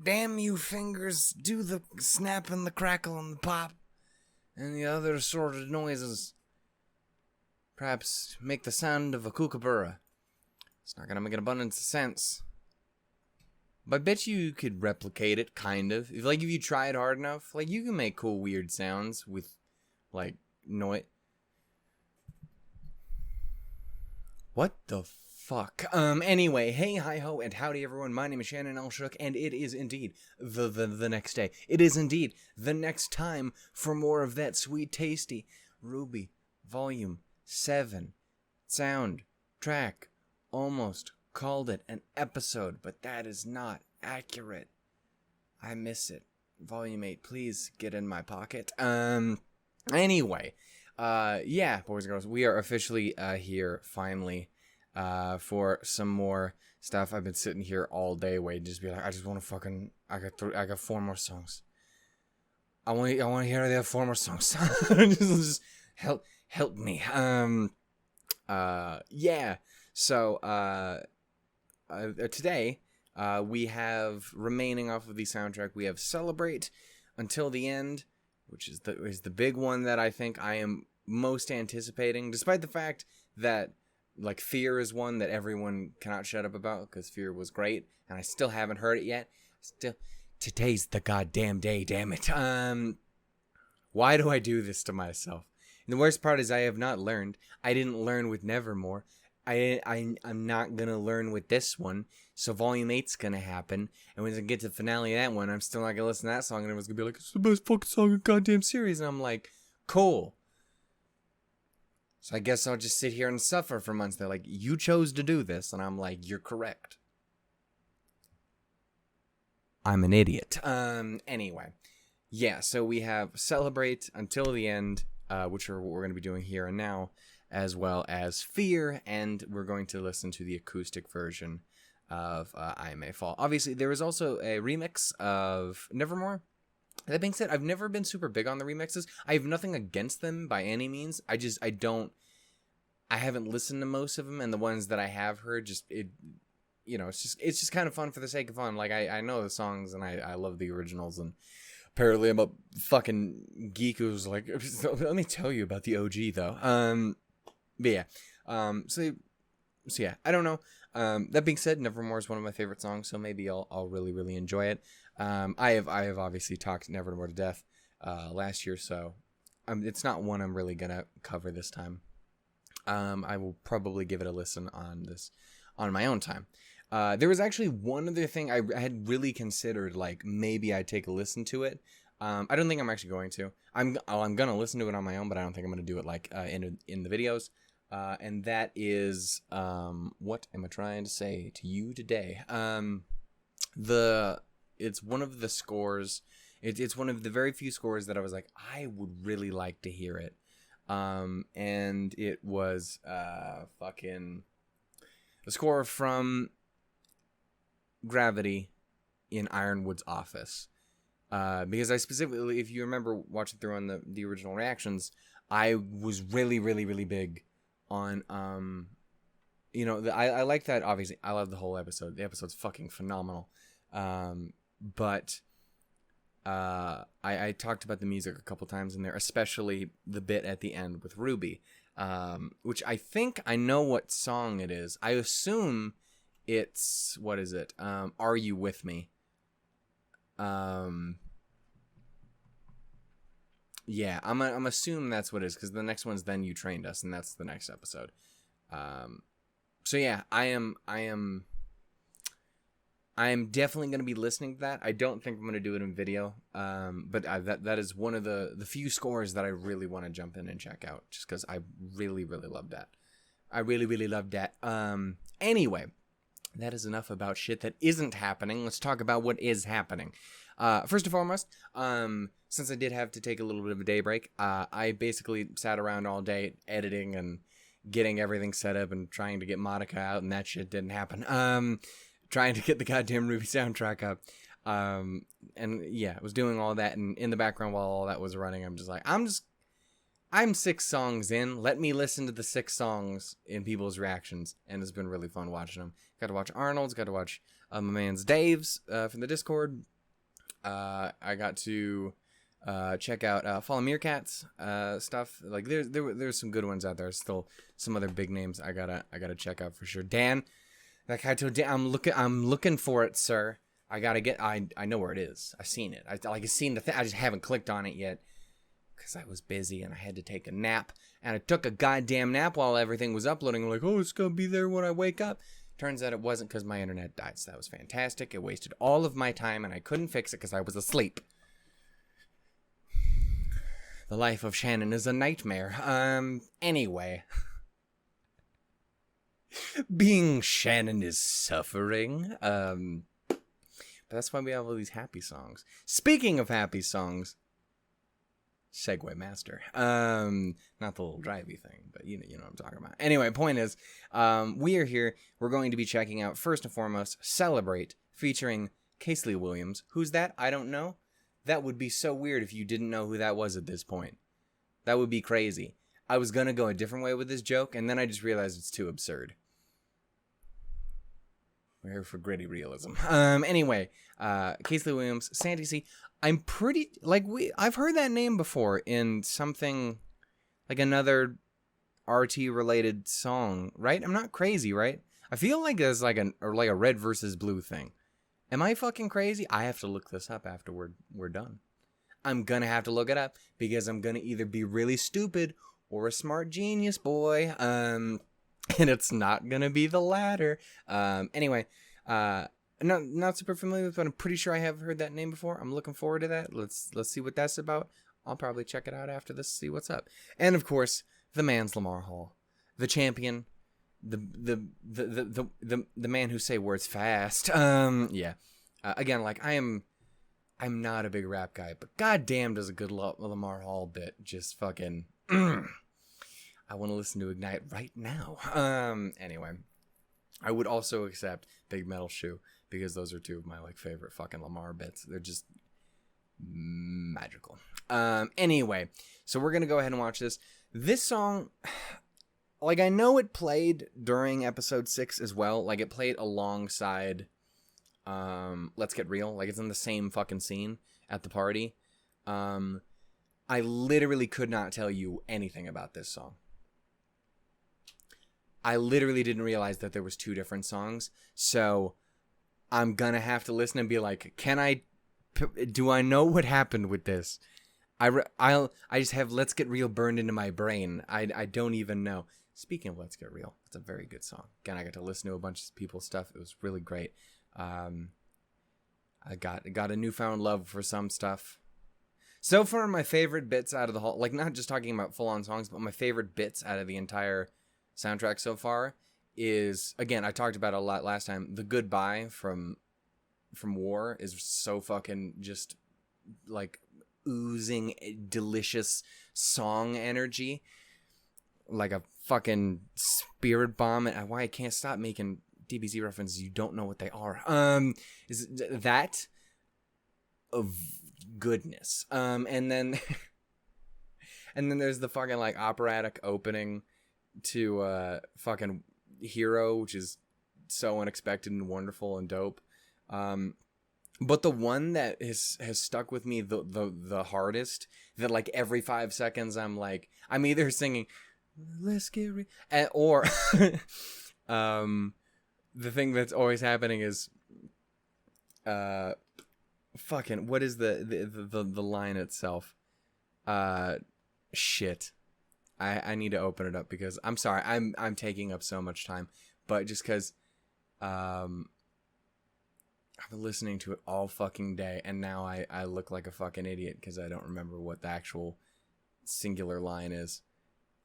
damn you fingers, do the snap and the crackle and the pop, and the other sort of noises. Perhaps make the sound of a kookaburra. It's not gonna make an abundance of sense. But I bet you could replicate it, kind of. If you tried hard enough, you can make cool, weird sounds with, noise. What the fuck? Anyway, hey, hi-ho, and howdy, everyone. My name is Shannon Elshook, and it is indeed the next day. It is indeed the next time for more of that sweet, tasty RWBY Volume 7 sound track. Almost called it an episode, but that is not accurate. I miss it. Volume 8, please get in my pocket. Anyway, yeah, boys and girls, we are officially here finally for some more stuff. I've been sitting here all day waiting, just be like, I just want to fucking, I got 4 more songs. I want to hear the 4 more songs. just help me. Yeah. So, today, we have, remaining off of the soundtrack, we have Celebrate Until the End, which is the big one that I think I am most anticipating, despite the fact that, Fear is one that everyone cannot shut up about, because Fear was great, and I still haven't heard it yet. Today's the goddamn day, damn it. Why do I do this to myself? And the worst part is I have not learned. I didn't learn with Nevermore. I'm not gonna learn with this one, so Volume 8's gonna happen, and when I get to the finale of that one, I'm still not gonna listen to that song, and everyone's gonna be like, it's the best fucking song in the goddamn series, and I'm like, cool. So I guess I'll just sit here and suffer for months. They're like, you chose to do this, and I'm like, you're correct. I'm an idiot. Anyway. Yeah, so we have Celebrate Until the End, which are what we're gonna be doing here and now, as well as Fear, and we're going to listen to the acoustic version of I May Fall. Obviously, there is also a remix of Nevermore. That being said, I've never been super big on the remixes. I have nothing against them by any means. I haven't listened to most of them, and the ones that I have heard, it's just kind of fun for the sake of fun. I know the songs, and I love the originals, and apparently I'm a fucking geek who's like, let me tell you about the OG, though. But yeah, so yeah, I don't know. That being said, Nevermore is one of my favorite songs, so maybe I'll really, really enjoy it. I have obviously talked Nevermore to death, last year, so, it's not one I'm really gonna cover this time. I will probably give it a listen on my own time. There was actually one other thing I had really considered, maybe I'd take a listen to it. I don't think I'm actually going to. I'm gonna listen to it on my own, but I don't think I'm gonna do it in the videos. And that is, what am I trying to say to you today? It's one of the scores. It's one of the very few scores that I was like, I would really like to hear it. And it was, fucking the score from Gravity in Ironwood's Office. Because I specifically, if you remember watching through on the original reactions, I was really, really, really big on, I like that, obviously, I love the whole episode. The episode's fucking phenomenal. But I talked about the music a couple times in there, especially the bit at the end with RWBY, which I think I know what song it is. I assume it's, what is it? Are You With Me? Yeah, I'm assuming that's what it is, because the next one's Then You Trained Us, and that's the next episode. So yeah, I am definitely going to be listening to that. I don't think I'm going to do it in video, but that is one of the few scores that I really want to jump in and check out, just because I really, really love that. I really, really love that. Anyway, that is enough about shit that isn't happening. Let's talk about what is happening. First and foremost, since I did have to take a little bit of a day break, I basically sat around all day editing and getting everything set up and trying to get Monica out, and that shit didn't happen. Trying to get the goddamn RWBY soundtrack up. And yeah, I was doing all that, and in the background while all that was running, I'm just like, I'm 6 songs in. Let me listen to the 6 songs in people's reactions, and it's been really fun watching them. Got to watch Arnold's, got to watch my man's Dave's from the Discord. I got to check out Fallen Meerkats stuff. Like there's some good ones out there. Still some other big names I gotta check out for sure. Dan, like I told Dan, I'm looking for it, sir. I gotta get. I know where it is. I've seen it. I've seen the thing. I just haven't clicked on it yet because I was busy and I had to take a nap. And I took a goddamn nap while everything was uploading. I'm like, oh, it's gonna be there when I wake up. Turns out it wasn't because my internet died. So that was fantastic. It wasted all of my time and I couldn't fix it because I was asleep. The life of Shannon is a nightmare. Anyway. Being Shannon is suffering. But that's why we have all these happy songs. Speaking of happy songs, Segway Master. Not the little drivey thing, but you know what I'm talking about. Anyway, point is, we are here. We're going to be checking out, first and foremost, Celebrate, featuring Casely Williams. Who's that? I don't know. That would be so weird if you didn't know who that was at this point. That would be crazy. I was going to go a different way with this joke, and then I just realized it's too absurd. We're here for gritty realism. Anyway, Casely Williams, Santi C. I'm pretty, I've heard that name before in something, like another RT-related song, right? I'm not crazy, right? I feel like there's like a red versus blue thing. Am I fucking crazy? I have to look this up after we're done. I'm gonna have to look it up because I'm gonna either be really stupid or a smart genius, boy. And it's not gonna be the latter. Anyway, not super familiar with, but I'm pretty sure I have heard that name before. I'm looking forward to that. Let's see what that's about. I'll probably check it out after this, see what's up. And of course, the man's Lamar Hall, the champion, the man who say words fast. Yeah. Again, like I'm not a big rap guy, but goddamn does a good Lamar Hall bit just fucking. I want to listen to Ignite right now. Anyway, I would also accept Big Metal Shoe because those are two of my favorite fucking Lamar bits. They're just magical. Anyway, so we're gonna go ahead and watch this. This song, I know it played during episode 6 as well. It played alongside Let's Get Real. It's in the same fucking scene at the party. I literally could not tell you anything about this song. I literally didn't realize that there was 2 different songs. So I'm gonna have to listen and be like, do I know what happened with this? I just have Let's Get Real burned into my brain. I don't even know. Speaking of Let's Get Real, it's a very good song. Again, I got to listen to a bunch of people's stuff. It was really great. I got a newfound love for some stuff. So far, my favorite bits out of the whole, not just talking about full-on songs, but my favorite bits out of the entire soundtrack so far is, again, I talked about it a lot last time, the Goodbye from War is so fucking just, oozing delicious song energy. Like a fucking spirit bomb. And why I can't stop making DBZ references, you don't know what they are. Is that of goodness. And then there's the fucking operatic opening to fucking Hero, which is so unexpected and wonderful and dope. But the one that has stuck with me the hardest, that every 5 seconds I'm either singing Let's Get Real, or the thing that's always happening is fucking, what is the line itself? Shit. I need to open it up because I'm sorry, I'm taking up so much time, but just because I've been listening to it all fucking day, and now I look like a fucking idiot because I don't remember what the actual singular line is.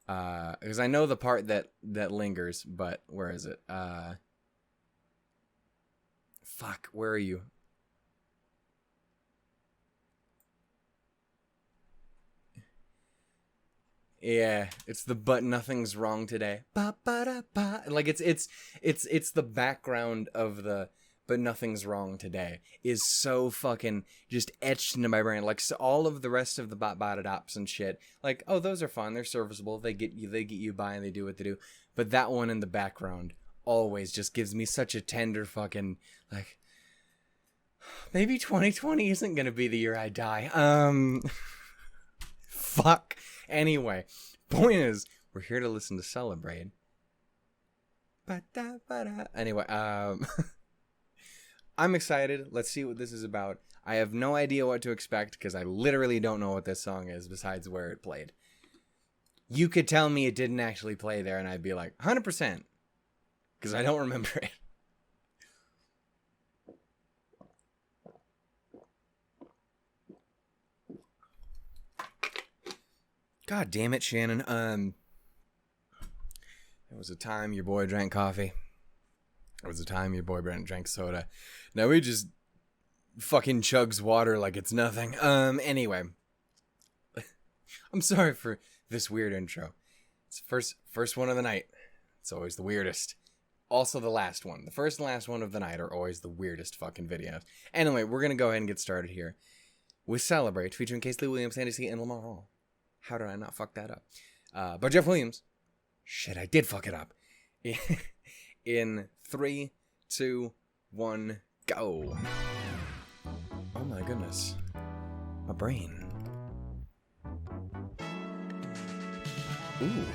Because I know the part that lingers, but where is it? Fuck, where are you? Yeah, it's the "but nothing's wrong today." Ba ba da ba. It's the background of the "but nothing's wrong today" is so fucking just etched into my brain. So all of the rest of the ba ba da dops and shit, oh, those are fun, they're serviceable, they get you by and they do what they do. But that one in the background always just gives me such a tender fucking Maybe 2020 isn't gonna be the year I die. Fuck. Anyway, point is, we're here to listen to Celebrate. Anyway, I'm excited. Let's see what this is about. I have no idea what to expect because I literally don't know what this song is besides where it played. You could tell me it didn't actually play there and I'd be like, 100%. Because I don't remember it. God damn it, Shannon. There was a time your boy drank coffee. There was a time your boy drank soda. Now he just fucking chugs water like it's nothing. Anyway. I'm sorry for this weird intro. It's the first one of the night. It's always the weirdest. Also the last one. The first and last one of the night are always the weirdest fucking videos. Anyway, we're going to go ahead and get started here with Celebrate, featuring Casey Williams, Santi C, and Lamar Hall. How did I not fuck that up? But Jeff Williams. Shit, I did fuck it up. In 3, 2, 1, go. Oh my goodness. My brain. Ooh.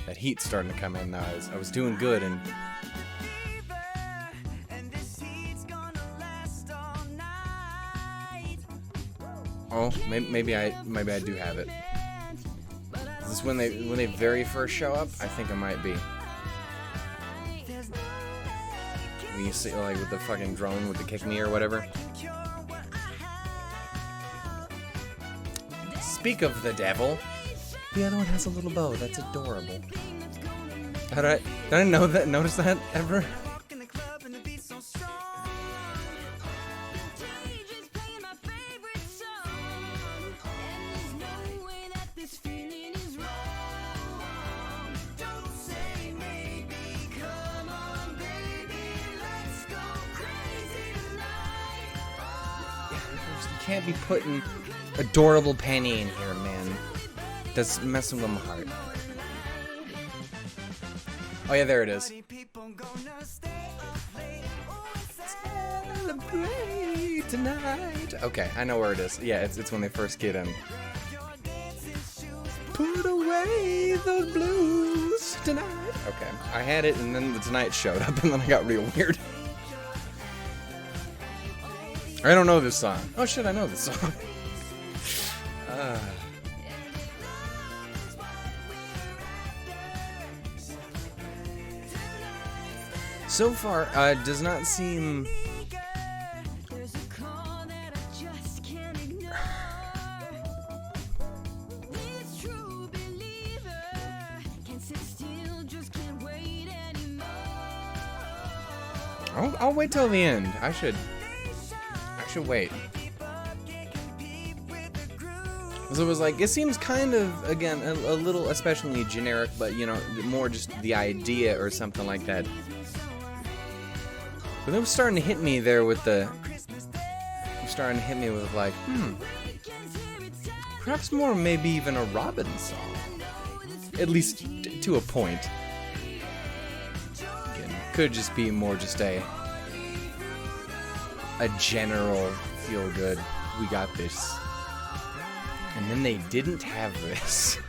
That heat's starting to come in now. I was doing good and... Oh, maybe I do have it. Is this when they very first show up? I think it might be. When you see like with the fucking drone with the kick me or whatever. Speak of the devil. The other one has a little bow. That's adorable. Did I notice that ever? You can't be putting adorable Penny in here, man. That's messing with my heart. Oh yeah, there it is. Celebrate tonight. Okay, I know where it is. Yeah, it's when they first get in. Put away those blues tonight. Okay, I had it, and then the Tonight showed up, and then I got real weird. I don't know this song. Oh shit, I know this song. So far, does not seem... I'll wait till the end. I should wait. So it was like, it seems kind of, again, a little especially generic, but, you know, more just the idea or something like that. But it was starting to hit me there with the... like, perhaps more maybe even a Robin song. At least to a point. Again, could just be more just a general feel good, we got this. And then they didn't have this.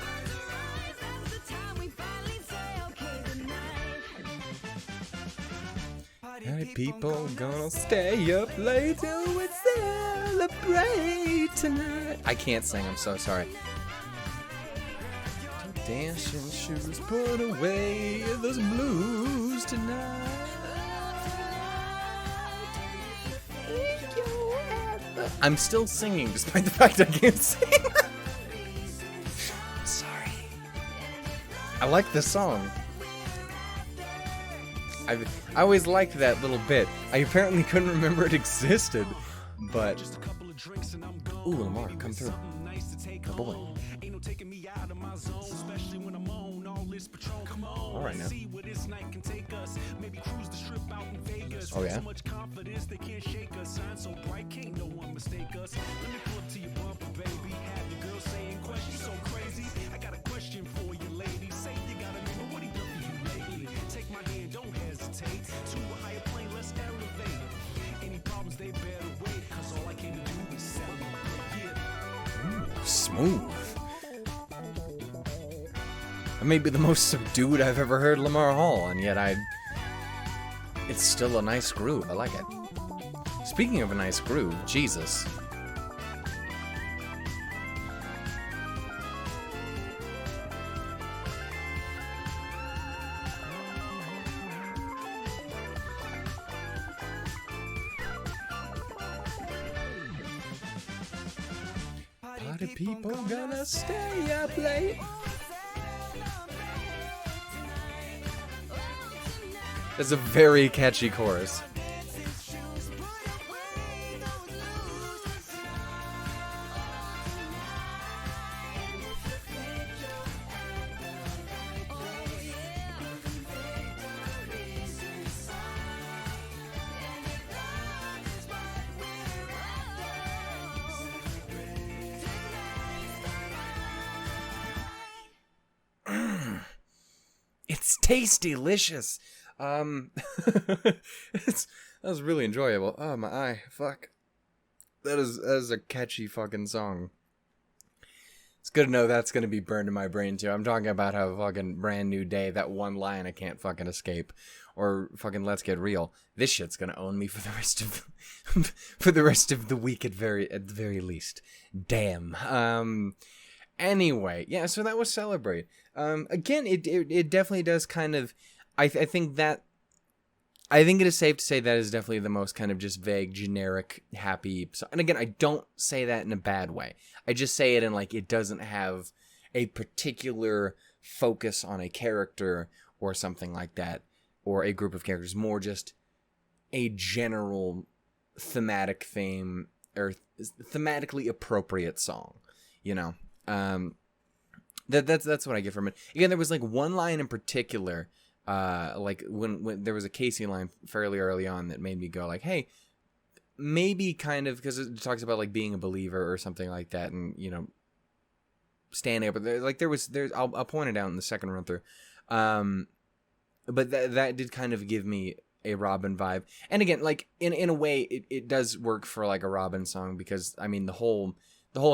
Hey, people gonna stay up late till we celebrate tonight. I can't sing, I'm so sorry. Dancing shoes, put away those blues tonight. I'm still singing despite the fact I can't sing. Sorry. I like this song. I always liked that little bit. I apparently couldn't remember it existed, but... Ooh, Lamar, come through. Oh boy. Alright now. Oh yeah? smooth. That may be the most subdued I've ever heard Lamar Hall, and yet it's still a nice groove. I like it. Speaking of a nice groove, Jesus. Party people gonna stay up late. It's a very catchy chorus. It's tasty-licious. That was really enjoyable. Oh, my eye. Fuck. That is a catchy fucking song. It's good to know that's gonna be burned in my brain, too. I'm talking about how fucking Brand New Day, that one line I can't fucking escape. Or fucking Let's Get Real. This shit's gonna own me for the rest of for the rest of the week at the very least. Damn. Anyway, yeah, so that was Celebrate. Again, it definitely does kind of... I think it is safe to say that is definitely the most kind of just vague, generic, happy... And again, I don't say that in a bad way. I just say it in, like, it doesn't have a particular focus on a character or something like that, or a group of characters. More just a general thematic theme, or thematically appropriate song, you know? That's what I get from it. Again, there was like one line in particular, like when there was a Casey line fairly early on that made me go like, hey, maybe kind of, because it talks about like being a believer or something like that, and you know, standing up. But I'll point it out in the second run through. But that did kind of give me a Robin vibe. And again, like in a way, it does work for like a Robin song, because I mean the whole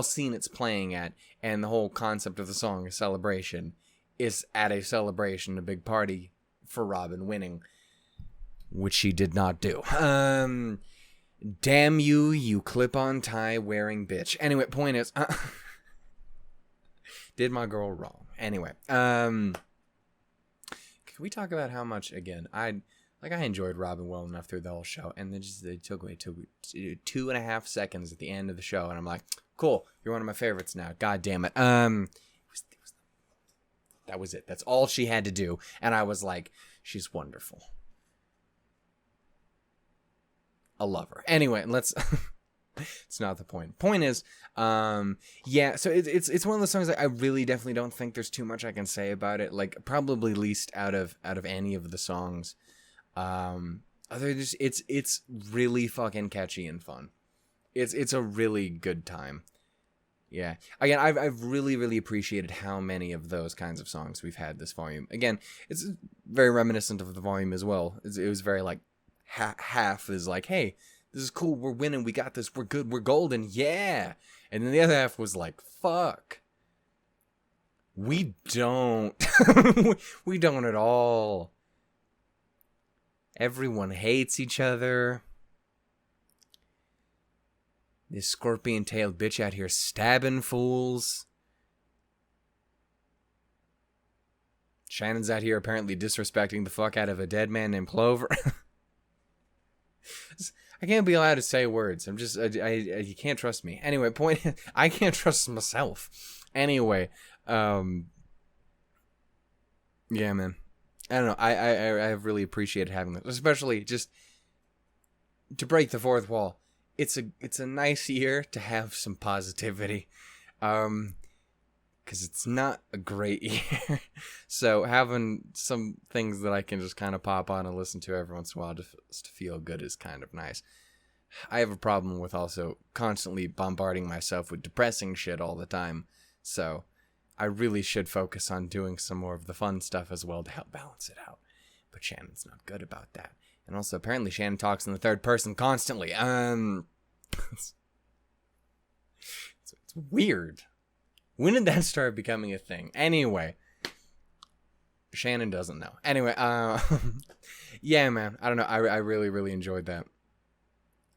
scene it's playing at, and the whole concept of the song, a celebration, is at a celebration, a big party for Robin winning, which she did not do. Damn you, you clip-on tie wearing bitch. Anyway, point is, did my girl wrong. Anyway, can we talk about how much, again, I enjoyed Robin well enough through the whole show, and they took away 2.5 seconds at the end of the show, and I'm like, cool, you're one of my favorites now. God damn it. That was it. That's all she had to do, and I was like, she's wonderful. I love her. Anyway, let's. It's not the point. Point is, yeah. So it's one of those songs that I really definitely don't think there's too much I can say about it. Like probably least out of any of the songs. It's really fucking catchy and fun. It's a really good time. Yeah. Again, I've really, really appreciated how many of those kinds of songs we've had this volume. Again, it's very reminiscent of the volume as well. It was very like half is like, hey, this is cool, we're winning, we got this, we're good, we're golden, yeah. And then the other half was like, fuck. We don't. We don't at all. Everyone hates each other. This scorpion-tailed bitch out here stabbing fools. Shannon's out here apparently disrespecting the fuck out of a dead man named Clover. I can't be allowed to say words. I'm just, you can't trust me. Anyway, I can't trust myself. Anyway, yeah, man. I don't know. I have really appreciated having this, especially just to break the fourth wall. It's a nice year to have some positivity, because it's not a great year. So having some things that I can just kind of pop on and listen to every once in a while just to feel good is kind of nice. I have a problem with also constantly bombarding myself with depressing shit all the time. So I really should focus on doing some more of the fun stuff as well to help balance it out. But Shannon's not good about that. And also, apparently, Shannon talks in the third person constantly. It's weird. When did that start becoming a thing? Anyway, Shannon doesn't know. Anyway, yeah, man. I don't know. I really, really enjoyed that.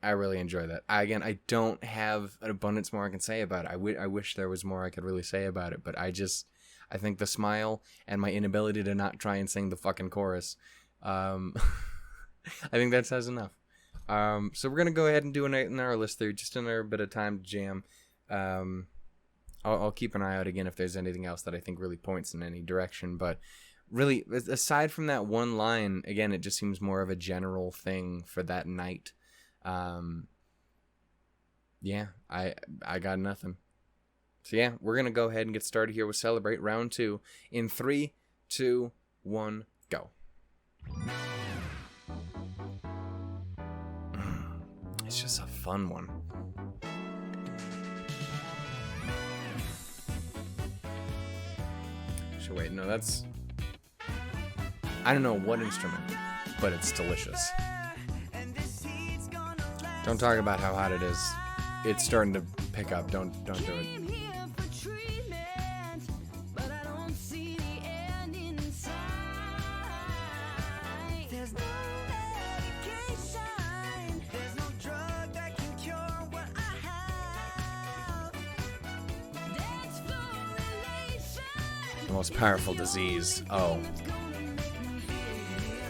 I really enjoyed that. I don't have an abundance more I can say about it. I wish there was more I could really say about it, but I think the smile and my inability to not try and sing the fucking chorus, I think that says enough. So we're gonna go ahead and do another list there, just another bit of time to jam. I'll keep an eye out again if there's anything else that I think really points in any direction. But really, aside from that one line, again, it just seems more of a general thing for that night. Yeah, I got nothing. So yeah, we're gonna go ahead and get started here with Celebrate Round 2 in 3, 2, 1, go. It's just a fun one. Wait, no, that's... I don't know what instrument, but it's delicious. Don't talk about how hot it is. It's starting to pick up. Don't do it. The most powerful disease. Oh.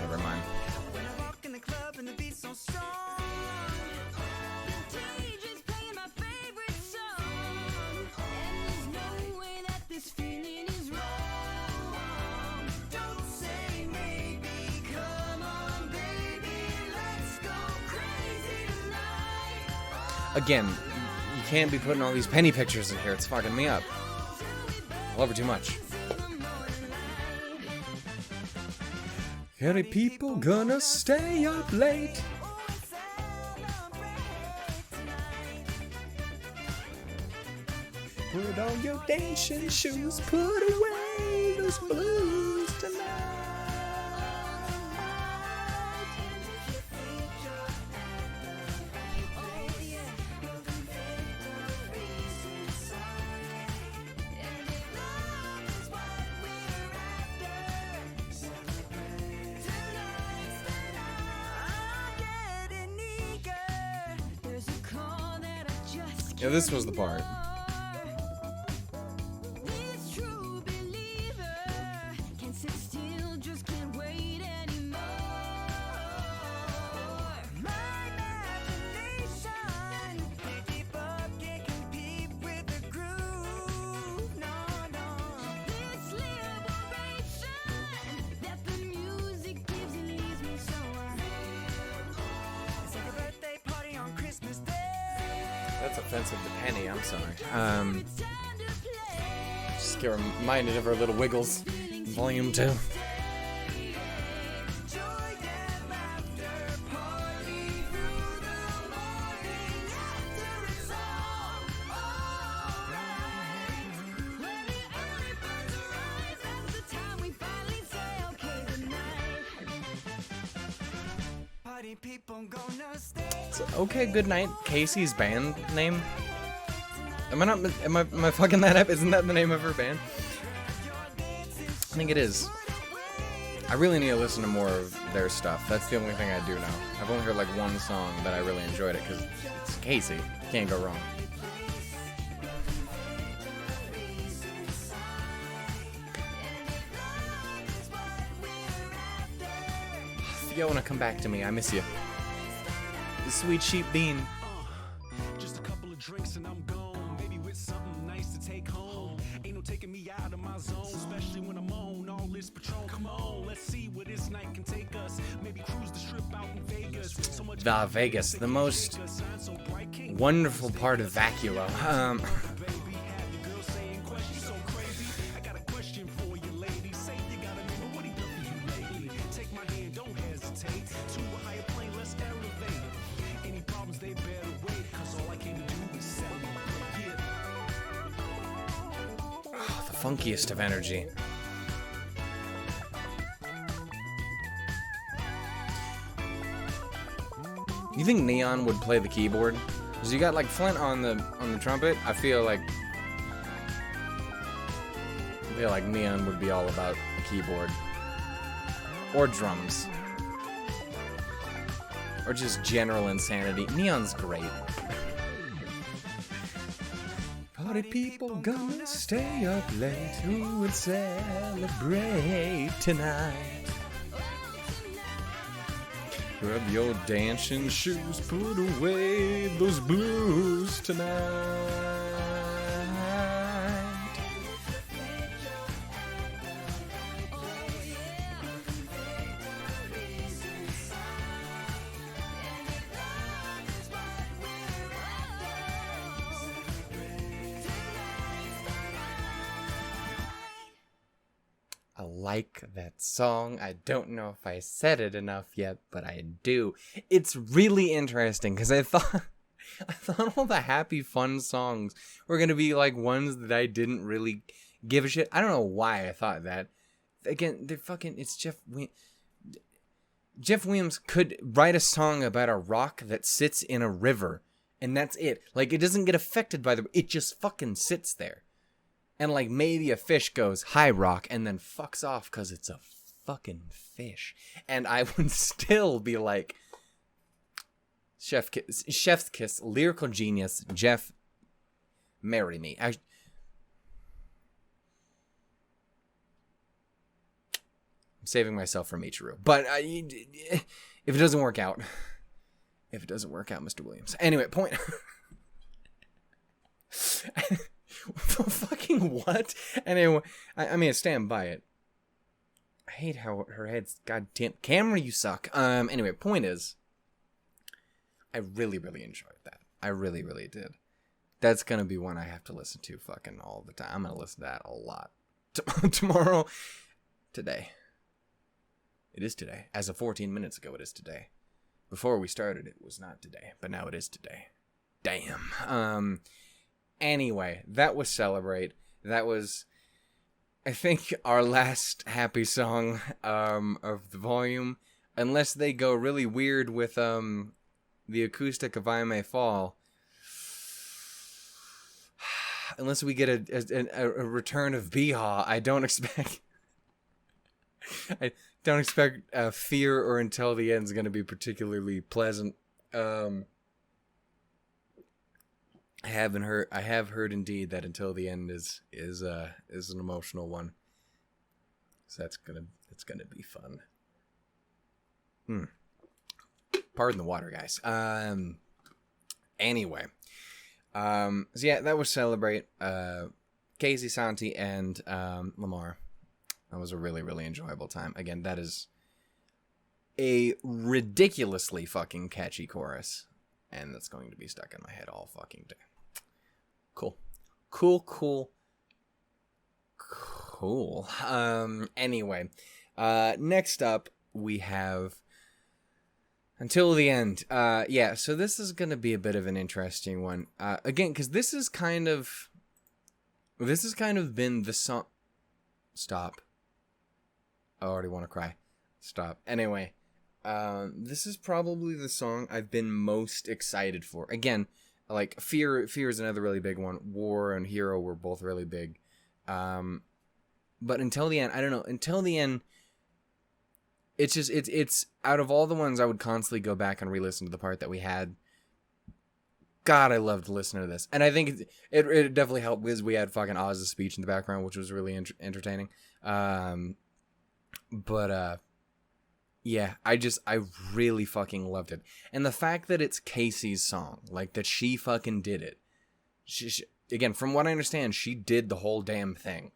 Never mind. Again, you can't be putting all these penny pictures in here. It's fucking me up. I love her too much. Any people gonna stay up late? Put on your dancing shoes, put away those blues tonight. Yeah, this was the part. That's offensive to Penny, I'm sorry. Just get reminded of her little wiggles. Volume 2. Okay, Good Night, Casey's band name. Am I fucking that up? Isn't that the name of her band? I think it is. I really need to listen to more of their stuff. That's the only thing I do know. I've only heard like one song that I really enjoyed it because it's Casey. Can't go wrong. If you want to come back to me, I miss you. The sweet sheep bean. Just a couple of drinks and I'm gone. Maybe with something nice to take home. Ain't no taking me out of my zone, especially when I'm on all this Patron. Come on, let's see where this night can take us. Maybe cruise the strip out in Vegas. So much Vegas, the most wonderful part of Vacula. Funkiest of energy. You think Neon would play the keyboard? Cause you got like Flint on the trumpet. I feel like feel like Neon would be all about keyboard. Or drums. Or just general insanity. Neon's great. Party people gonna stay up late. Who would celebrate tonight? Grab your dancing shoes, put away those blues tonight. I like that song. I don't know if I said it enough yet, but I do. It's really interesting because I thought all the happy fun songs were gonna be like ones that I didn't really give a shit. I don't know why I thought that. Again, it's Jeff Williams could write a song about a rock that sits in a river, and that's it. Like, it doesn't get affected by it just fucking sits there. And, like, maybe a fish goes, "Hi, rock," and then fucks off because it's a fucking fish. And I would still be like, Chef's kiss, lyrical genius, Jeff, marry me. I'm saving myself from Michiru. But if it doesn't work out, Mr. Williams. Anyway, point. Fucking what? Anyway, I mean, I stand by it. I hate how her head's goddamn camera. You suck. Anyway, point is, I really, really enjoyed that. I really, really did. That's gonna be one I have to listen to fucking all the time. I'm gonna listen to that a lot. Today. It is today. As of 14 minutes ago, it is today. Before we started, it was not today, but now it is today. Damn. Anyway, that was Celebrate. That was, I think, our last happy song of the volume. Unless they go really weird with the acoustic of I May Fall. Unless we get a return of Biha, I don't expect Fear or Until the End is going to be particularly pleasant. I have heard indeed that Until the End is an emotional one. So it's gonna be fun. Pardon the water, guys. Anyway. So yeah, that was Celebrate. Casey, Santi, and Lamar. That was a really, really enjoyable time. Again, that is a ridiculously fucking catchy chorus. And that's going to be stuck in my head all fucking day. Cool. Anyway. Next up, we have Until the End. Yeah, so this is going to be a bit of an interesting one. Again, because this has kind of been the song... Stop. I already want to cry. Stop. Anyway. This is probably the song I've been most excited for. Again, like Fear is another really big one. War and Hero were both really big. But Until the End, I don't know. Until the End, it's out of all the ones I would constantly go back and re-listen to the part that we had. God, I loved listening to this. And I think it definitely helped because we had fucking Oz's speech in the background, which was really entertaining. Yeah, I really fucking loved it. And the fact that it's Casey's song, like that she fucking did it. She, again, from what I understand, she did the whole damn thing,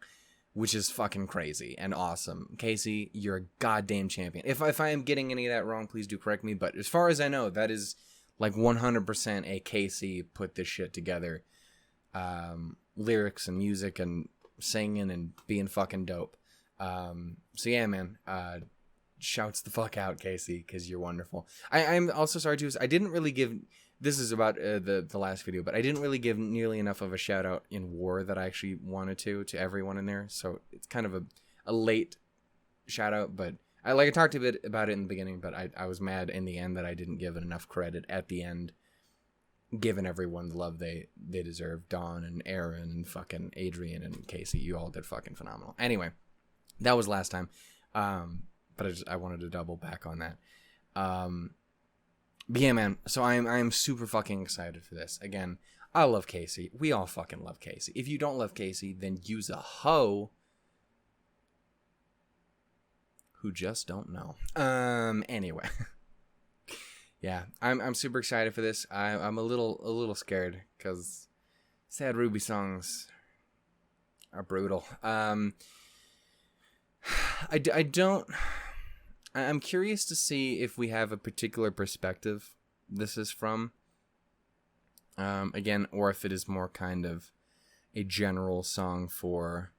which is fucking crazy and awesome. Casey, you're a goddamn champion. If I am getting any of that wrong, please do correct me. But as far as I know, that is like 100% a Casey put this shit together. Lyrics and music and singing and being fucking dope. So yeah, man, shouts the fuck out, Casey, because you're wonderful. I'm also sorry too, I didn't really give, this is about the last video, but I didn't really give nearly enough of a shout out in War that I actually wanted to everyone in there, so it's kind of a late shout out, but I talked a bit about it in the beginning, but I was mad in the end that I didn't give it enough credit at the end. giving everyone the love they deserve. Dawn and Aaron and fucking Adrian and Casey, you all did fucking phenomenal. Anyway, that was last time, but I wanted to double back on that. But yeah, man, so I'm super fucking excited for this. Again, I love Casey. We all fucking love Casey. If you don't love Casey, then use a hoe who just don't know. Anyway. Yeah, I'm super excited for this. I'm a little scared because sad RWBY songs are brutal. I'm curious to see if we have a particular perspective this is from. Again, or if it is more kind of a general song for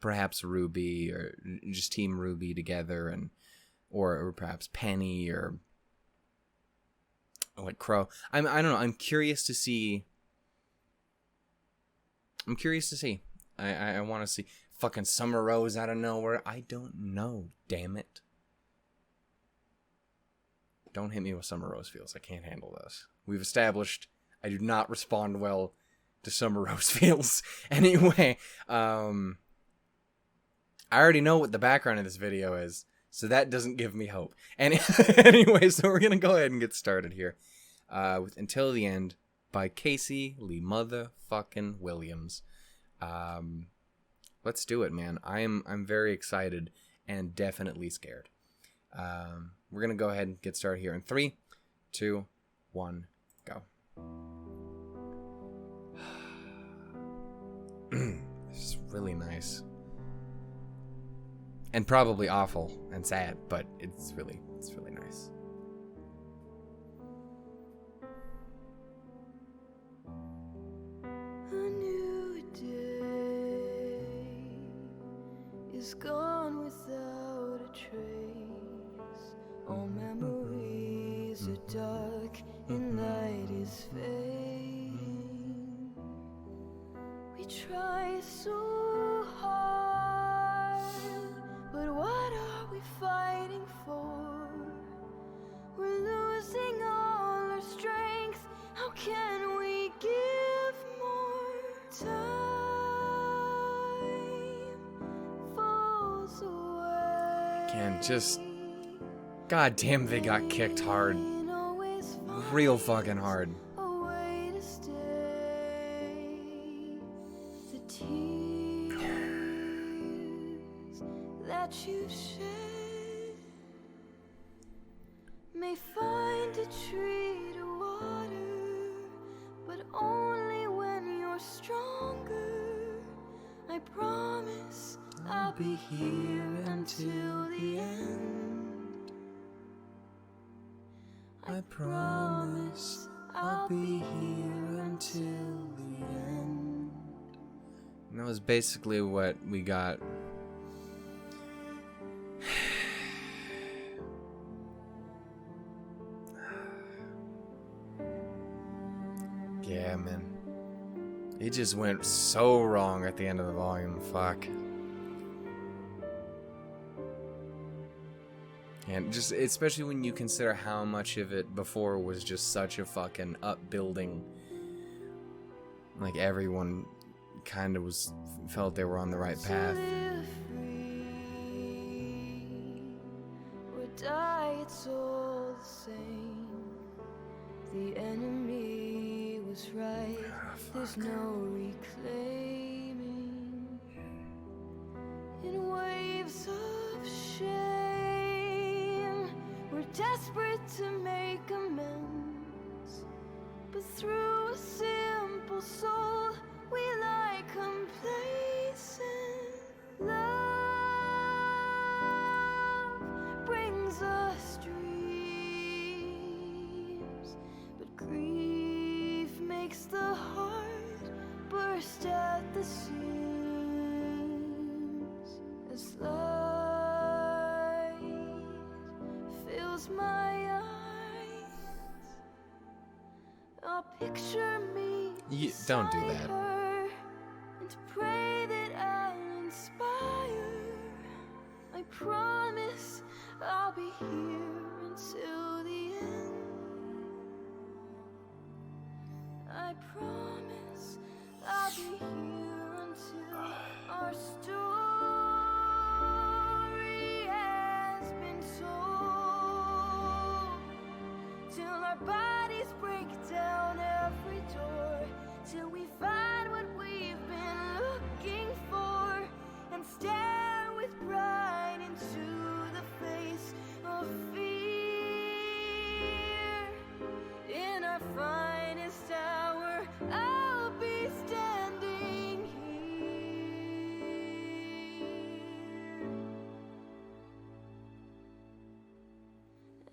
perhaps RWBY or just Team RWBY together, and or perhaps Penny or like Crow. I don't know. I'm curious to see. I want to see fucking Summer Rose out of nowhere. I don't know. Damn it. Don't hit me with Summer Rose feels. I can't handle this. We've established I do not respond well to Summer Rose feels. Anyway, I already know what the background of this video is, so that doesn't give me hope. Anyway, so we're going to go ahead and get started here with Until the End by Casey Lee motherfucking Williams. Let's do it, man. I'm very excited and definitely scared. We're going to go ahead and get started here in 3, 2, 1, go. This is really nice. And probably awful and sad, but it's really nice. A new day is gone without a trace. All memories are dark and light is fading. We try so hard, but what are we fighting for? We're losing all our strength. How can we give more? Time falls away. Again, just goddamn, they got kicked hard. Real fucking hard. A way to stay. The tears that you shed may find a tree to water, but only when you're stronger. I promise I'll be here until the end. I promise I'll be here until the end. And that was basically what we got. Yeah, man. It just went so wrong at the end of the volume. Fuck. And just, especially when you consider how much of it before was just such a fucking upbuilding. Like everyone kind of felt they were on the right path. Live free or die, it's all the same. The enemy was right. There's no reclaiming. In waves of shame, we're desperate to make amends, but through a simple soul we lie complacent. Love brings us dreams, but grief makes the heart burst at the seams. As light fills my eyes, I'll picture me Don't do beside that. her and pray that I'll inspire. I promise I'll be here until the end.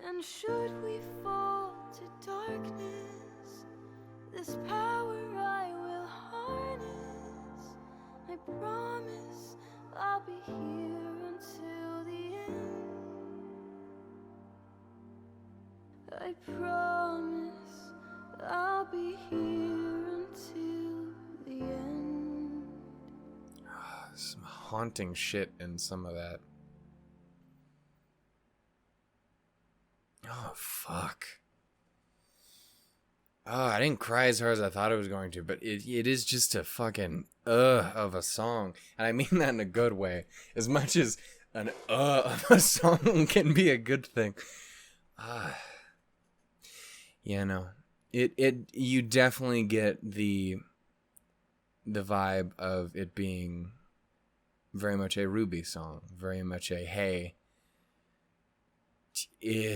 And should we fall to darkness, this power I will harness. I promise I'll be here until the end. I promise I'll be here until the end. Some haunting shit in some of that. Oh, fuck. Oh, I didn't cry as hard as I thought I was going to, but it is just a fucking of a song. And I mean that in a good way. As much as an of a song can be a good thing. Yeah, no. You definitely get the vibe of it being very much a RWBY song. Very much a, hey,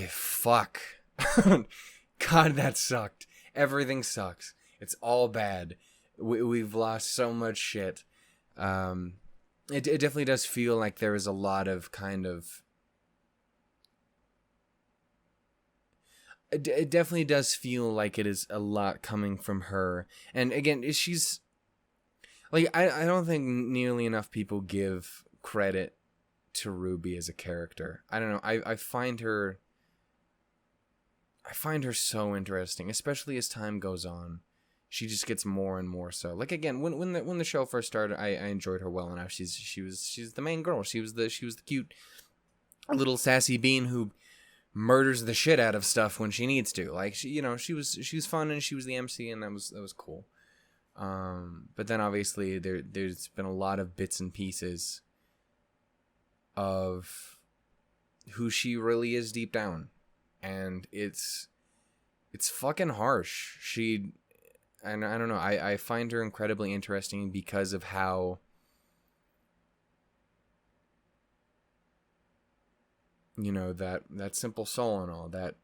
fuck. God, that sucked. Everything sucks. It's all bad. We've lost so much shit. It definitely does feel like there is a lot of kind of... It definitely does feel like it is a lot coming from her. And again, she's... Like, I don't think nearly enough people give credit to RWBY as a character. I don't know. I find her so interesting, especially as time goes on. She just gets more and more so. Like, again, when the show first started, I enjoyed her well enough. She's the main girl. She was the cute little sassy bean who murders the shit out of stuff when she needs to. Like, she was fun, and she was the MC, and that was cool. But then obviously there's been a lot of bits and pieces of who she really is deep down, and it's fucking harsh. And I don't know, I find her incredibly interesting because of how, you know, that simple soul and all that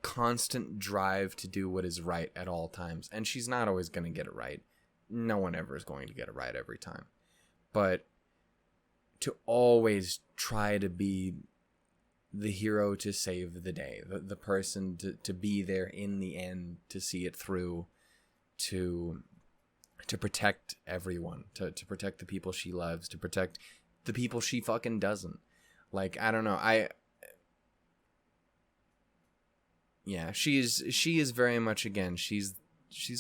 constant drive to do what is right at all times. And she's not always going to get it right. No one ever is going to get it right every time. But to always try to be the hero to save the day, the person to be there in the end, to see it through, to protect everyone, to protect the people she loves, to protect the people she fucking doesn't. Like, I don't know, yeah, she is very much, again, she's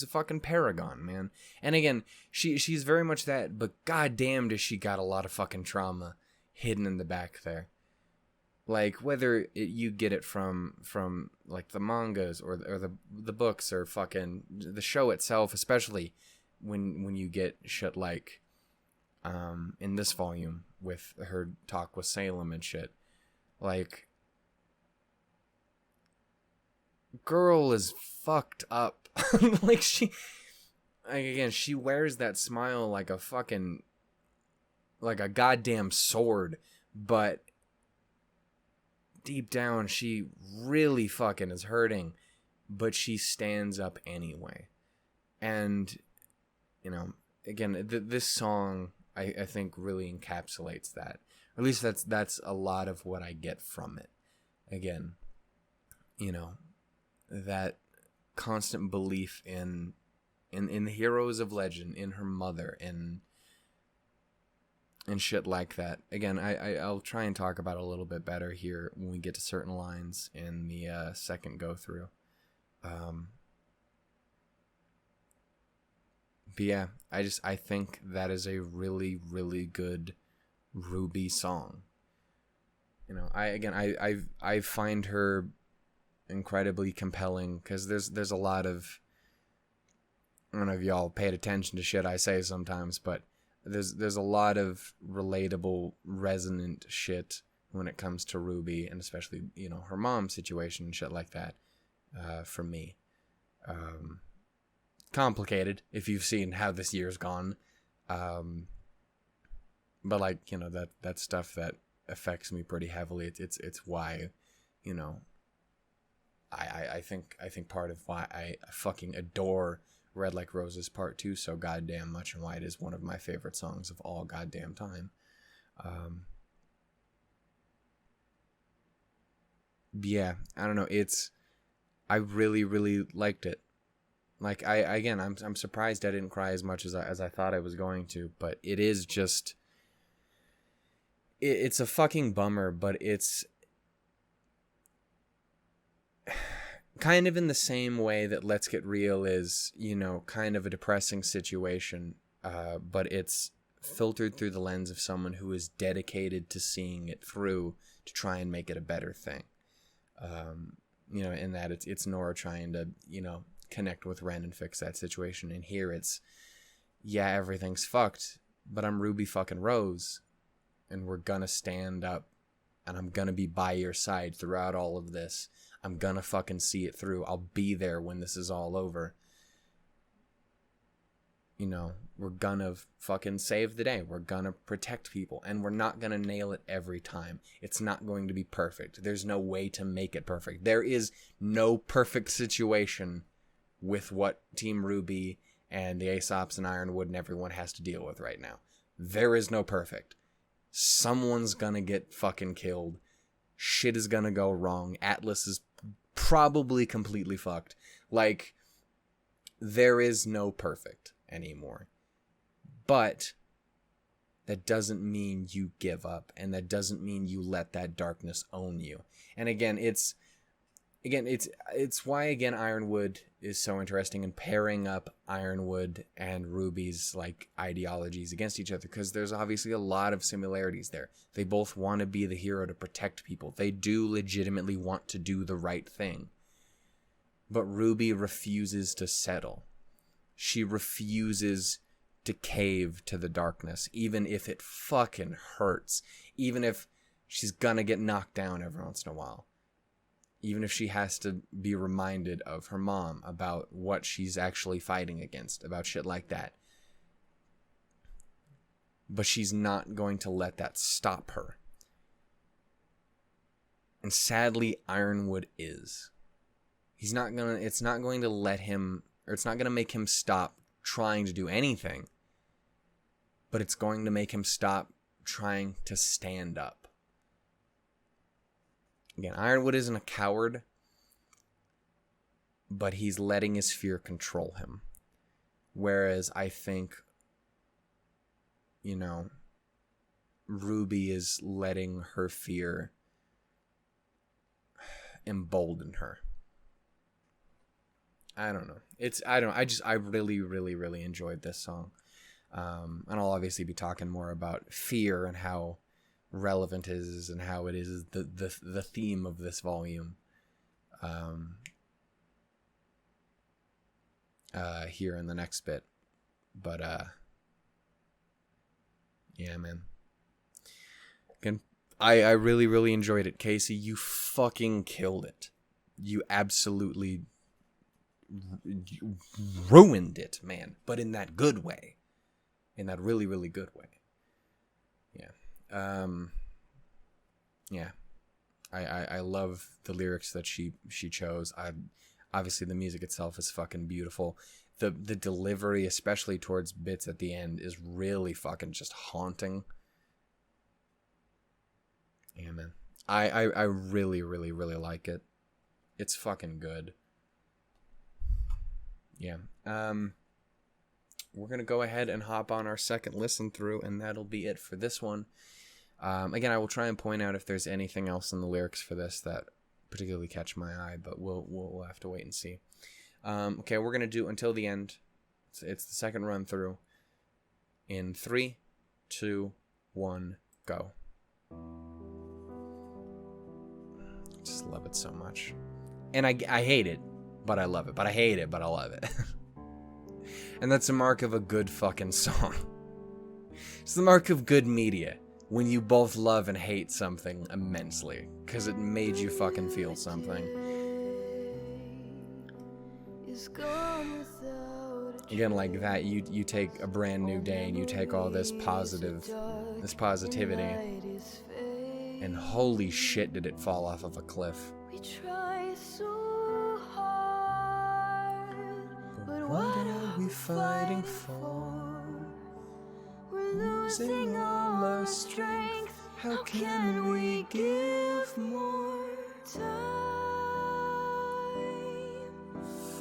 a fucking paragon, man. And again, she's very much that, but goddamn does she got a lot of fucking trauma hidden in the back there. Like, whether you get it from like the mangas or the books or fucking the show itself, especially when you get shit like in this volume with her talk with Salem and shit. Like, girl is fucked up. Like, she wears that smile like a fucking, like a goddamn sword, but deep down she really fucking is hurting, but she stands up anyway. And, you know, again, this song I think really encapsulates that. Or at least that's a lot of what I get from it. Again, you know, that constant belief in the heroes of legend, in her mother, and shit like that. Again, I'll try and talk about it a little bit better here when we get to certain lines in the second go through. But yeah, I think that is a really, really good RWBY song. You know, I find her incredibly compelling because there's a lot of, I don't know if y'all paid attention to shit I say sometimes, but there's a lot of relatable, resonant shit when it comes to RWBY, and especially, you know, her mom's situation and shit like that. For me, complicated if you've seen how this year's gone, but like, you know, that stuff that affects me pretty heavily. It's why, you know, I think part of why I fucking adore Red Like Roses Part 2 so goddamn much, and why it is one of my favorite songs of all goddamn time. yeah, I don't know. I really, really liked it. Like I'm surprised I didn't cry as much as I thought I was going to, but it is just, it's a fucking bummer, but it's kind of in the same way that Let's Get Real is, kind of a depressing situation, but it's filtered through the lens of someone who is dedicated to seeing it through to try and make it a better thing. In that it's Nora trying to, connect with Ren and fix that situation. And here it's, yeah, everything's fucked, but I'm Ruby fucking Rose, and we're gonna stand up, and I'm gonna be by your side throughout all of this. I'm gonna fucking see it through. I'll be there when this is all over. We're gonna fucking save the day. We're gonna protect people, and we're not gonna nail it every time. It's not going to be perfect. There's no way to make it perfect. There is no perfect situation with what Team RWBY and the Aesops and Ironwood and everyone has to deal with right now. There is no perfect. Someone's gonna get fucking killed. Shit is gonna go wrong. Atlas is probably completely fucked. Like, there is no perfect anymore. But that doesn't mean you give up, and that doesn't mean you let that darkness own you. And again, it's why, again, Ironwood is so interesting, in pairing up Ironwood and Ruby's like ideologies against each other, because there's obviously a lot of similarities there. They both want to be the hero to protect people. They do legitimately want to do the right thing. But Ruby refuses to settle. She refuses to cave to the darkness, even if it fucking hurts. Even if she's gonna get knocked down every once in a while. Even if she has to be reminded of her mom about what she's actually fighting against, about shit like that. But she's not going to let that stop her. And sadly, Ironwood is. It's not going to let him, or it's not going to make him stop trying to do anything. But it's going to make him stop trying to stand up. Again, Ironwood isn't a coward, but he's letting his fear control him. Whereas I think, Ruby is letting her fear embolden her. I don't know. I really, really, really enjoyed this song. And I'll obviously be talking more about fear and how relevant it is, and how it is the theme of this volume here in the next bit. But yeah, man, again, I really, really enjoyed it. Casey, you fucking killed it. You absolutely ruined it, man, but in that good way, in that really, really good way. Yeah. I love the lyrics that she chose. Obviously the music itself is fucking beautiful. The delivery, especially towards bits at the end, is really fucking just haunting. Yeah, man. I really, really, really like it. It's fucking good. Yeah. We're gonna go ahead and hop on our second listen through, and that'll be it for this one. Again, I will try and point out if there's anything else in the lyrics for this that particularly catch my eye, but we'll have to wait and see. Okay, we're gonna do Until the End. It's the second run through. In 3, 2, 1, go. Just love it so much, and I hate it, but I love it. But I hate it, but I love it. And that's a mark of a good fucking song. It's the mark of good media. When you both love and hate something immensely, because it made you fucking feel something. Again, like that, you take a brand new day and you take all this positivity, and holy shit did it fall off of a cliff. We try so hard, but what are we fighting for? We're losing all our strength. How can we give more? time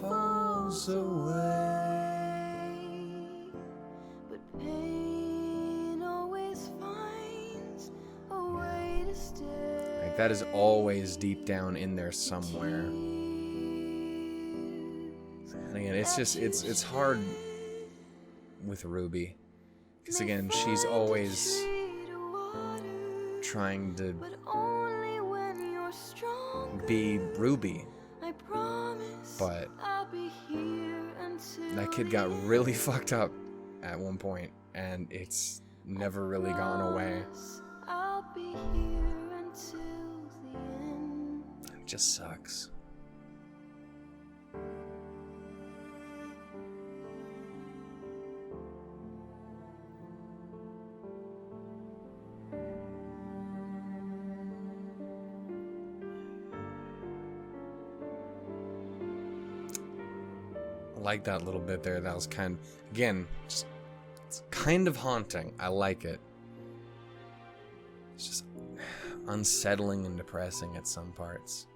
Falls away. but pain always finds a way to stay. Like, that is always deep down in there somewhere. And again, it's just it's hard with Ruby, because again, she's always trying to But only when you're strong. be Ruby, I promise but I'll be here until that kid got really fucked up at one point, and it's never really gone away. I'll be here until the end. It just sucks. I like that little bit there. That was kind of, again, just, it's kind of haunting. I like it. It's just unsettling and depressing at some parts.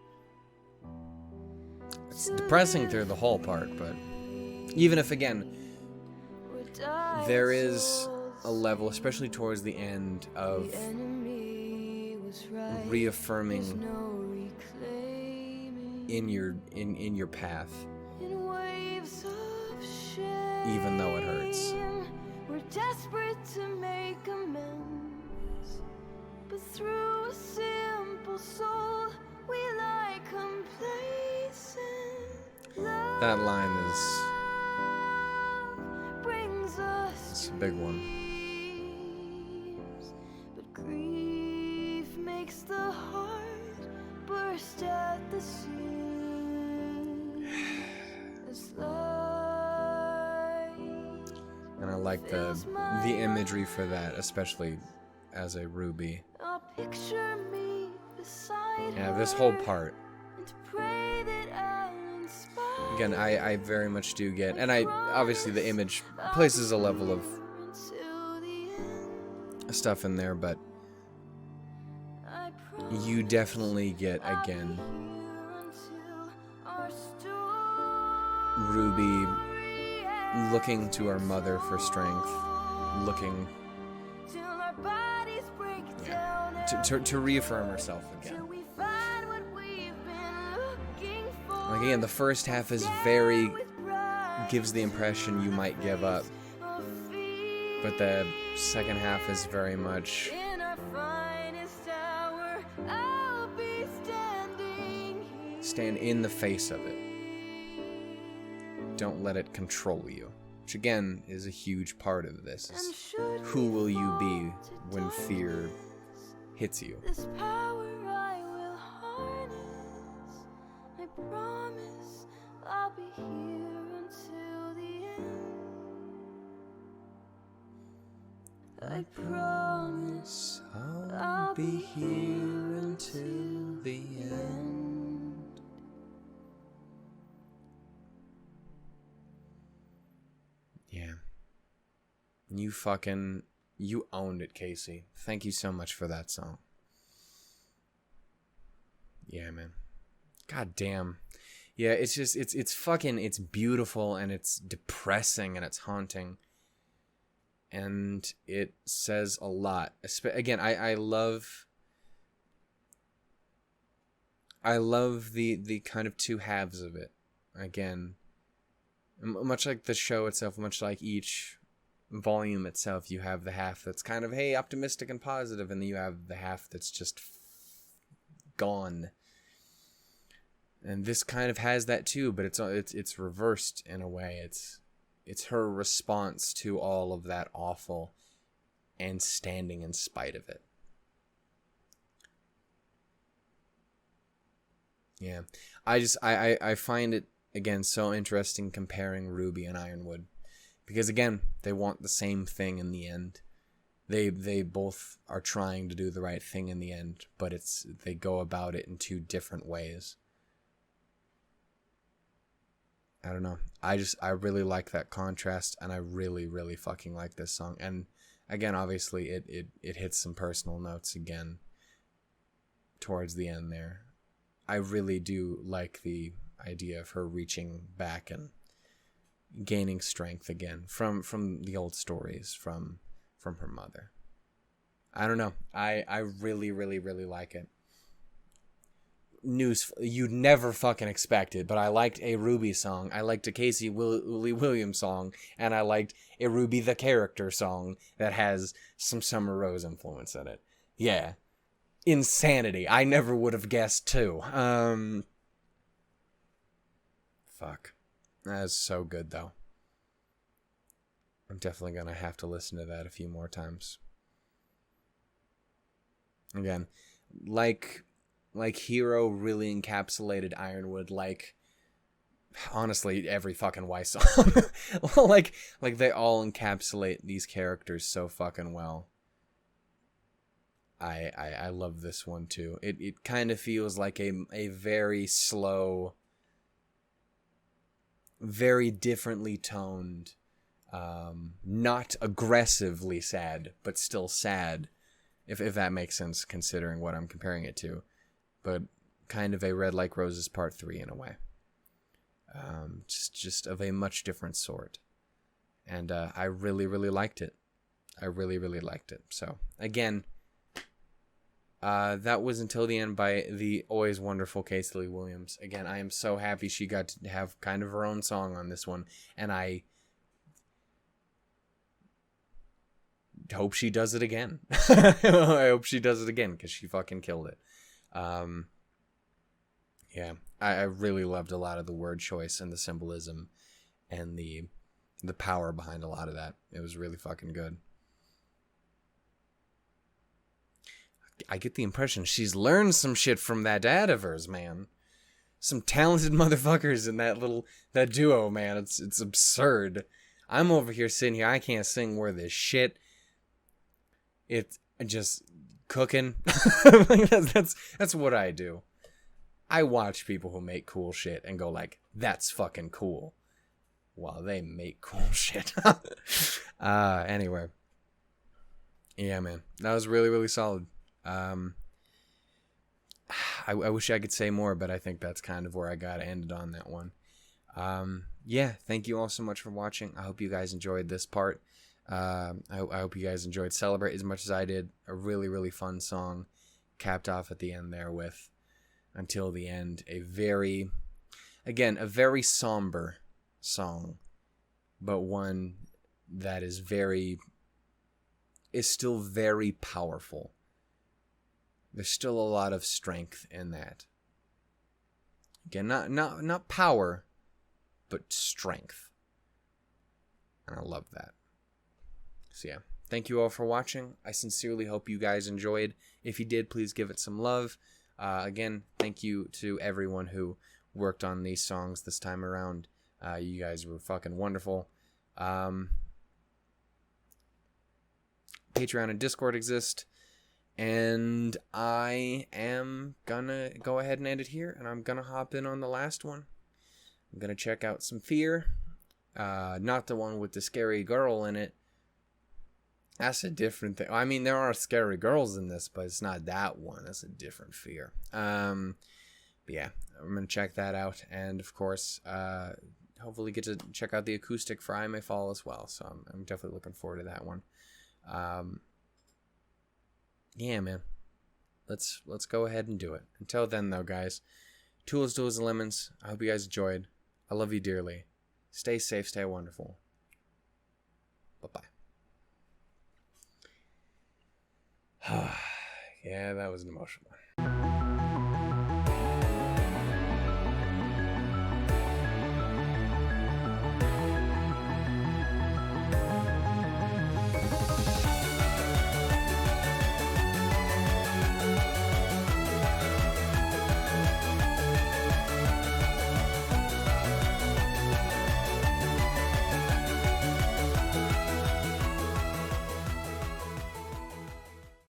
It's depressing through the whole part, but even if, again, there is a level, especially towards the end, of reaffirming in your path, even though it hurts. We're desperate to make amends, but through a simple soul we lie complacent. That line Love brings us is a big one. dreams, but grief makes the heart burst at the seams. As light And I like the imagery for that, especially as a Ruby. I'll picture me beside Yeah, this whole her part. and pray that I'll inspire Again, I very much do get, and I obviously the image places a level of until the end. stuff in there, but I you definitely get, I'll be again, here until our story Ruby looking to her mother for strength, looking till our bodies break down to reaffirm herself till again. we find what we've been looking for. Like, again, the first half is very, With pride gives the impression you might give up, of fear. but the second half is very much, In our finest hour, I'll be standing here. stand in the face of it. Don't let it control you. Which again is a huge part of this. And Is should who we will you fall be to when fear darkness, hits you? this power I will harness. I promise I'll be here until the end. I promise I'll be here until the end. Yeah. You owned it, Casey. Thank you so much for that song. Yeah, man. God damn. Yeah, it's just, it's fucking, it's beautiful and it's depressing and it's haunting. And it says a lot. Again, I love the kind of two halves of it. Again, much like the show itself, much like each volume itself, you have the half that's kind of, hey, optimistic and positive, and then you have the half that's just gone. And this kind of has that too, but it's reversed in a way. It's her response to all of that awful and standing in spite of it. Yeah. I find it, again, so interesting comparing Ruby and Ironwood. Because, again, they want the same thing in the end. They both are trying to do the right thing in the end, but they go about it in two different ways. I don't know. I really like that contrast, and I really, really fucking like this song. And again, obviously, it hits some personal notes again towards the end there. I really do like the idea of her reaching back and gaining strength again from the old stories from her mother. I don't know. I really, really, really like it. News you'd never fucking expect it, but I liked a RWBY song. I liked a Casey Willie Williams song, and I liked a RWBY the character song that has some Summer Rose influence in it. Yeah. Insanity. I never would have guessed too. Fuck. That is so good though. I'm definitely gonna have to listen to that a few more times. Again, like Hero really encapsulated Ironwood, like honestly every fucking Y song. like they all encapsulate these characters so fucking well. I love this one too. It kind of feels like a very slow, very differently toned, not aggressively sad, but still sad, if that makes sense considering what I'm comparing it to. But kind of a Red Like Roses Part 3 in a way. Just of a much different sort. And I really, really liked it. I really, really liked it. So, again, that was Until the End by the always wonderful Casey Lee Williams. Again, I am so happy she got to have kind of her own song on this one. And I hope she does it again. I hope she does it again because she fucking killed it. Yeah, I really loved a lot of the word choice and the symbolism and the power behind a lot of that. It was really fucking good. I get the impression she's learned some shit from that dad of hers, man. Some talented motherfuckers in that duo, man. It's absurd. I'm over here sitting here, I can't sing worth a shit. It's just cooking. that's what I do. I watch people who make cool shit and go like, that's fucking cool, while they make cool shit. Anyway. Yeah, man. That was really, really solid. I wish I could say more, but I think that's kind of where I got ended on that one. Yeah, thank you all so much for watching. I hope you guys enjoyed this part. I hope you guys enjoyed Celebrate as much as I did. A really, really fun song. Capped off at the end there with Until the End. A very somber song. But one that is still very powerful. There's still a lot of strength in that. Again, not power, but strength. And I love that. So yeah, thank you all for watching. I sincerely hope you guys enjoyed. If you did, please give it some love. Again, thank you to everyone who worked on these songs this time around. You guys were fucking wonderful. Patreon and Discord exist. And I am gonna go ahead and end it here. And I'm gonna hop in on the last one. I'm gonna check out some Fear. Not the one with the scary girl in it. That's a different thing. I mean, there are scary girls in this, but it's not that one. That's a different Fear. But yeah, I'm going to check that out. And, of course, hopefully get to check out the acoustic for I May Fall as well. So I'm definitely looking forward to that one. Yeah, man. Let's go ahead and do it. Until then, though, guys, tools, and lemons. I hope you guys enjoyed. I love you dearly. Stay safe, stay wonderful. Bye-bye. Yeah, that was an emotional one.